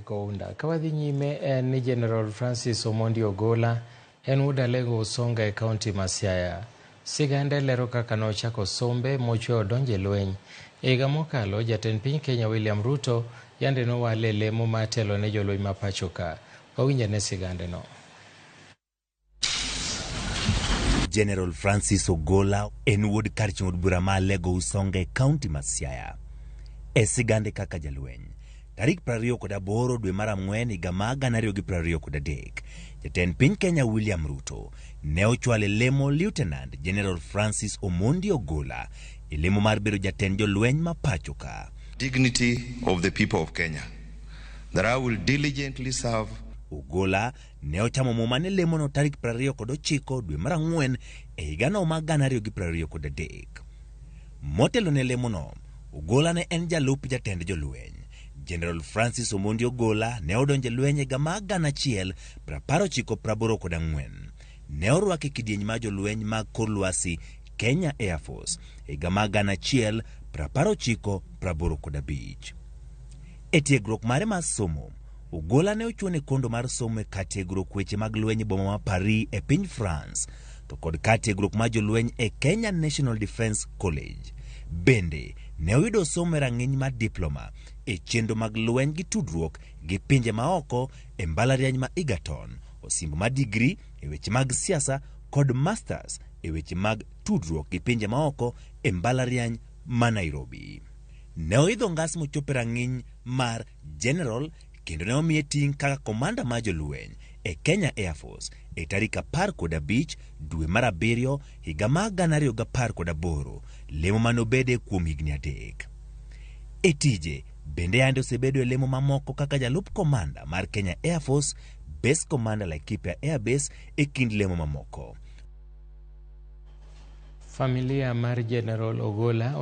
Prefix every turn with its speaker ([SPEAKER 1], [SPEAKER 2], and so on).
[SPEAKER 1] Kounda kawadhi nyime en ni General Francis Omondi Ogolla en wuod Alego Usonga e kaunti ma Siaya. Sigande lero kaka nochako sombe mochwe odonje lweny. E higa mokalo, jatend piny Kenya William Ruto yande nowale lemo matelo ne jolweny ma pacho ka. Wawinjane sigande no.
[SPEAKER 2] General Francis Ogolla en wuod kar chung'od bura ma Alego Usonga e kaunti ma Siaya. E sigande kaka jalweny. Tarik 28 dwe mar Ang'wen higa mar 2023, jatend piny Kenya William Ruto ne ochwale lemo Lieutenant General Francis Omondi Ogolla e lemo mar bedo jatend jolweny ma pacho ka.
[SPEAKER 3] Dignity of the people of Kenya, that I will diligently serve.
[SPEAKER 2] Ogolla ne ochamo muma ne lemo no tarik 29 dwe mar Ang'wen e higa no mar 2023. Motelo ne lemo no, Ogolla ne en jalup jatend jolweny. General Francis Omondi Ogolla ne odonje lweny e higa mar 1984. Ne orwake kidieny mar jolweny mag kor lwasi Kenya Air Force e higa mar 1985. E tiegruok mare mar somo, Ogolla ne ochuone kondo mar somo e kar tiegruok weche mag lweny e boma ma Paris e piny France, to kod kar tiegruok mar jolweny e Kenya National Defence College. Bende ne oyudo somo e rang'iny mar diploma e chenro mag lweny gi tudruok gi pinje maoko e mbalariany ma Egerton, osimbo mar digri e weche mag siasa kod masters e weche mag tudruok gi pinje maoko e mbalariany ma Nairobi. Ne oidho ngas mochopo e rang'iny mar general kendo ne omiye ting' kaka komanda mar jolweny e Kenya Air Force e tarik 15 dwe mar Abiriyo higa mar 2018, lemo manobede kuom higni 3. E tije bende yande osebedo e lemo mamoko kaka jalup komanda mar Kenya Air Force, Base Commander Laikipia Air Base e kind lemo mamoko.
[SPEAKER 1] Familia mar General Ogolla